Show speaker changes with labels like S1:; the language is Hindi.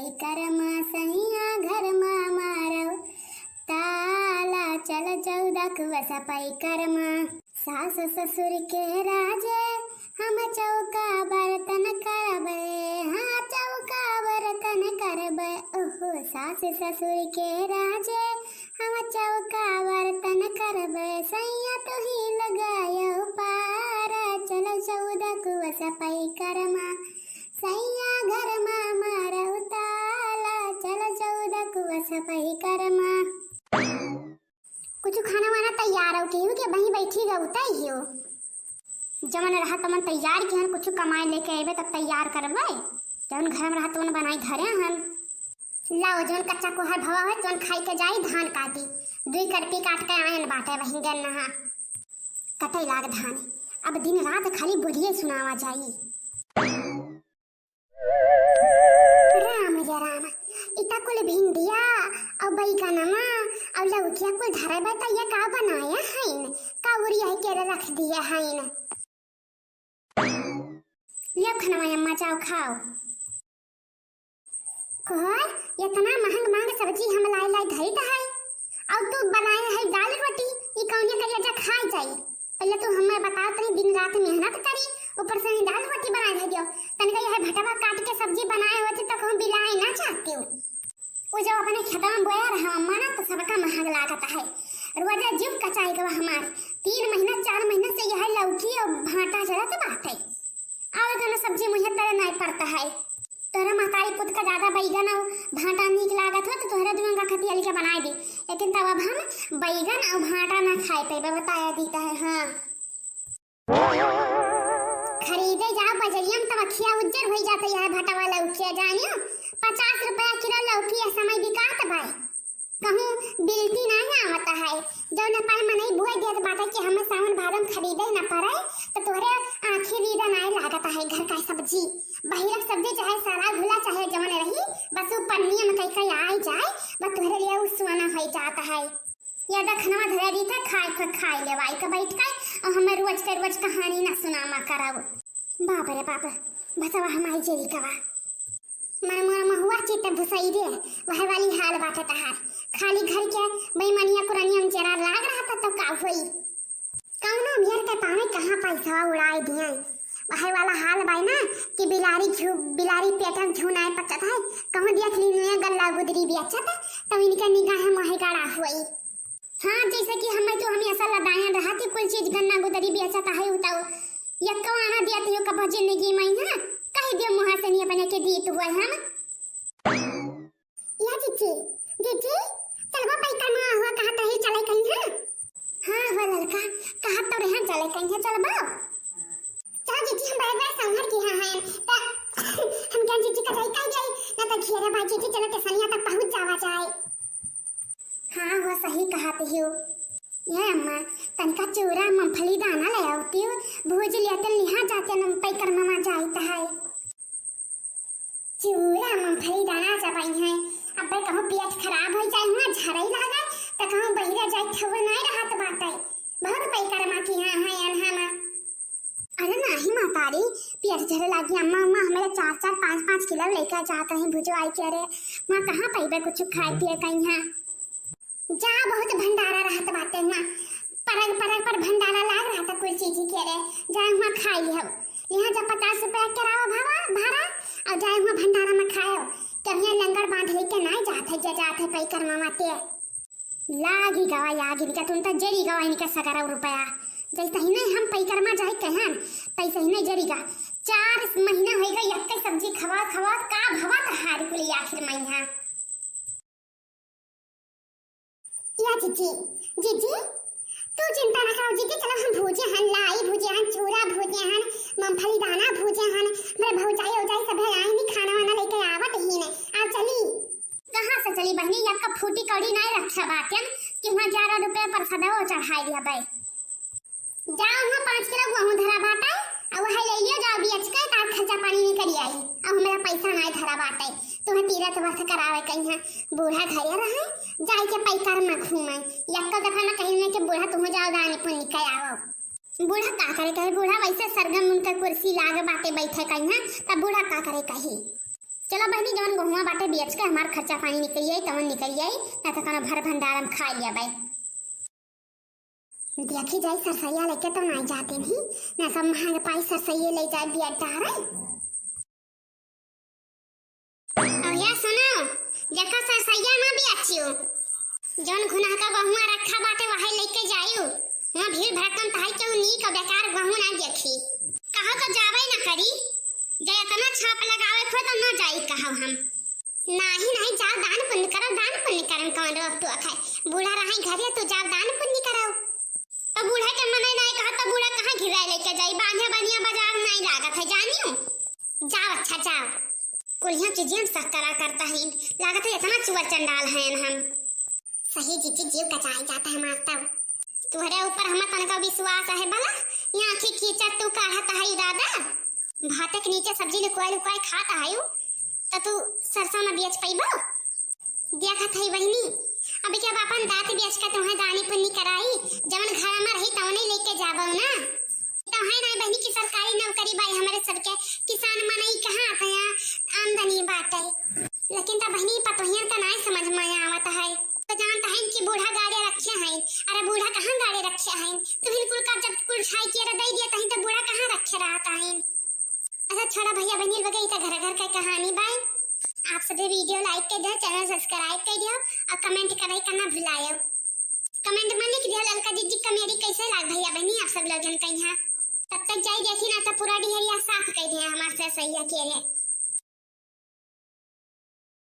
S1: पैकरमा सैया घर मारो ताला चल चौदक वस पैकरमा। सास ससुर के राजे हम चौका बर्तन करबे, हाँ चौका बर्तन करबे। ओहो सास ससुर के राजे हम चौका बर्तन करबे। सैया तो ही लगायो पार चलो चौदक वस पैकरमा। सैया घर मारो ताला चलो चौदक वस पैकरमा। कुछ खाना वाना तैयार हो के वहीं बैठी गई हो। जमन रहा तमन तैयार के हन, कुछ कमाए लेके अबे तब तैयार करबे। जौन घर में रहा तमन बनाई धरे हन। लाओ जौन कच्चा कोहर भवा है जौन खाई के जाई धान काटी। 2 करपी काट के आयन बाटे वहीं गन नहा कटई लाग धान। अब दिन रात खाली बोलिए सुनावा जाई। राम या राम इता कुल भिंडिया और बैगनमा और लौकिया कुल धरबे त ये का बनाया हइन का उरिया के रख दिया हइन। ले खनवा अम्मा जाओ खाओ। कोहर इतना महंग महंग सब्जी हम लाई धरी त है और तू बनाए है दाल रोटी। ई कौने करिया जा खाई जाई। पहले तू हमें बताओ तनी दिन रात मेहनत करी ऊपर से दाल रोटी बना दे दियो। तनका यह भटवा काट के सब्जी बनाए होते तक हम बिलाए ना चाहती हूँ। वो जब अपने खेतवा में बोया रहा अम्मा ना तो सबका महंग लागत है। रोजा जीव कचाई गवा हमार 3 महीना 4 महीना से यह लौकी और भाटा चलत बाटे। और दोनों सब्जी मुझे तरह नहीं पड़ता है। तोहरा महतारी पुत का ज्यादा बैगन और भाटा नीक लागत हो तो तोहरा दुआं का खती के बनाए दी। लेकिन तब अब हम बैगन और भाटा ना खाए पे बताया दीता है। हाँ खरीदे जाओ बजरिया में तब अखिया उज्जर हो जाता है। भाटा वाला उखिया जानियो 50 रुपया किलो लौकी है समय बिकात भाई। कहूँ बिल्टी नहीं आवता है जो न पाए मने बुए देत बाटे कि हमें सावन भादम खरीदे न पड़े तो तोहरे आंखें रीदा नहीं लागता है। घर का सब्जी बहिरक सब्जी चाहे सारा घुला चाहे जमन रही बस वो पन्नी में कहीं आई जाए बस तोहरे लिए उस सुना हो जाता है। या दखनवा धरे दी था खाए लेवाई का बैठ के और हमें रोज के रोज कहानी ना सुनामा कराओ। बाप रे बाप बसवा हमारी जेरी कवा मन मोर महुआ चित्त भुसई दे वह वाली हाल बाटे तहार। खाली घर के बेईमानिया कुरानिया में जरा लाग रहा था तो का होई। कौनो मियर के पावे कहां पैसा उड़ाई दिए वह वाला हाल बाई ना कि बिलारी पेटन झुनाए पचत है। कहूं देख ली नया गल्ला गुदरी भी अच्छा था तो इनका निगाह मोहे गाड़ा हुई। हाँ जैसे कि हमें तो हमें ऐसा लदाया रहा थी कुल चीज गन्ना गुदरी भी अच्छा था उताओ यक्का आना दिया तो कब जिंदगी में हां कह दियो मुहा से नहीं बने के दी तो हुआ हम। या जीजी चलवा पैसा ना हुआ कहा तो ही चले कहीं है। हां हो लड़का कहा तो रहे चले कहीं है चलबा चल जीजी हम बाय बाय संहर की हां है तो हम क्या जीजी का जाई ना तो घेरा बाजी जी चलो टेसनिया तक पहुंच जावा जाए। हाँ वो सही कहा हो। ये अम्मा तनका चूरा मूंगफली दाना ले आती हूँ भूज लिया तो लिहा जाते न पैकरमा में जाता है। चूरा मूंगफली दाना चबाई है अब भाई कहूँ पेट खराब हो जाए हुआ झरई लागे तो कहूँ बहिरा जाए ठवा नहीं रहा तो बात है बहुत पैकरमा की हाँ है अनहामा। अरे नहीं मातारी पेट झरे लागी अम्मा हमें 4-4 5-5 किलो लेकर जाता है भुजवाई के। अरे माँ कहाँ पैबे कुछ खाए पिए कहीं है जा बहुत भंडारा रहत बाटे ना परग पर भंडारा लाग रहा था कुल चीज के रे जाए हुआ खाई लियो। यहाँ जब 50 रुपया करावा भाड़ा और जाए हुआ भंडारा में खाओ कभी लंगर बांध लेके नहीं जाते पैकरमा माते लागी गवाई का तुम तो जरी गवाई निका 11 रुपया जैसे ही नहीं हम पैकरमा जाए कहन पैसे ही नहीं जरीगा 4 महीना हो गई यक्के सब्जी खवा का भवा तो हार कुली आखिर महीना। या जीजी तू चिंता न करो जीजी चलो हम भूजे हन लाई भूजे हन चूरा भूजे हन मूंगफली दाना भूजे हन मेरे भौजाई औजाई सब है आई नहीं खाना वाना लेके आवत ही ने आ चली कहां से चली बहनी या का फूटी कड़ी नहीं रखा बाटन कि वहां 11 रुपए पर सदा चढ़ाई दिया भाई। जाओ वहां 5 किलो गेहूं धरा बाटा और वह ले लियो जाओ बेच के तार खर्चा पानी नहीं करी आई और मेरा पैसा नहीं धरा बाटे तुम्हें तीरथ वर्ष करावे कहीं है बूढ़ा घरे रहे जाए के पैकरमा घूमे यक्का दफा ना कहीं ने के बूढ़ा तुम जाओ दानी पुण्य के आओ। बूढ़ा का करे कहे बूढ़ा वैसे सरगम उनका कुर्सी लाग बाटे बैठे कहीं है तब बूढ़ा का करे कही चलो बहनी जवन गहुआ बाटे बेच के हमार खर्चा पानी निकल जाई तवन निकल जाई ना तो कोनो भर भंडार हम खा लिया भाई। देखी जाई सरसैया लेके तो नहीं जाते नहीं ना सब महंगे पाई सरसैया ले जाए बिया डारे। और या सुनो देखो सरसैया ना बेचियो जवन घुना का गहुआ रखा बाटे वही लेके जाइयो वहां भीड़ भड़कम ताई के नी का बेकार गहू ना देखी कहो तो जावे ना करी जे इतना छाप लगावे खो तो ना जाई कहो हम नहीं जाओ दान पुण्य करम कौन रोक तो खाए बूढ़ा रही घरे तो जाओ दान पुण्य करो तो बूढ़ा के मने नहीं कहा तो बूढ़ा कहां घिराए लेके जाई बांधे बनिया बाजार नहीं लागत है जानियो जाओ अच्छा जाओ कुलियां चीजें सकरा करता है लागत है इतना चुवर चंडाल हैं हम सही जीजी जीव कचाई जाता है मारता तुहरे ऊपर हम तन का विश्वास है भला यहाँ की कीचड़ तू काढ़ता है इरादा भाते के नीचे सब्जी लुकाई खाता है तो तू सरसों में बेच पैबो देखत है बहनी अभी जब अपन दांत बेच के तुम्हें दानी पुन्नी कराई जवन घर में रही तवने लेके जाबो ना तो है ना बहनी की सरकारी नौकरी भाई हमारे सबके किसान मनई कहां आते हैं आमदनी बाटे लेकिन तो बहनी पतोहिया का नहीं समझ में आवत है तो जानता है कि बूढ़ा गाड़ी रखे हैं अरे बूढ़ा कहां गाड़ी रखे हैं तो बिल्कुल का जब कुल छाई के दे दिया कहीं तो बूढ़ा कहां रखे रहता है। अच्छा छोड़ा भैया बहनी वगैरह तो घर घर का कहानी बाय आप सभी वीडियो लाइक कर दियो चैनल सब्सक्राइब कर दियो और कमेंट करे करना भुलायो कमेंट में लिख दियो ललका जीजी कमेडी कैसे लाग भैया बहनी आप सब लोग जन कहीं तब तक जाई देखी ना तो पूरा डिहरिया साफ कर दिया हमारे से सही है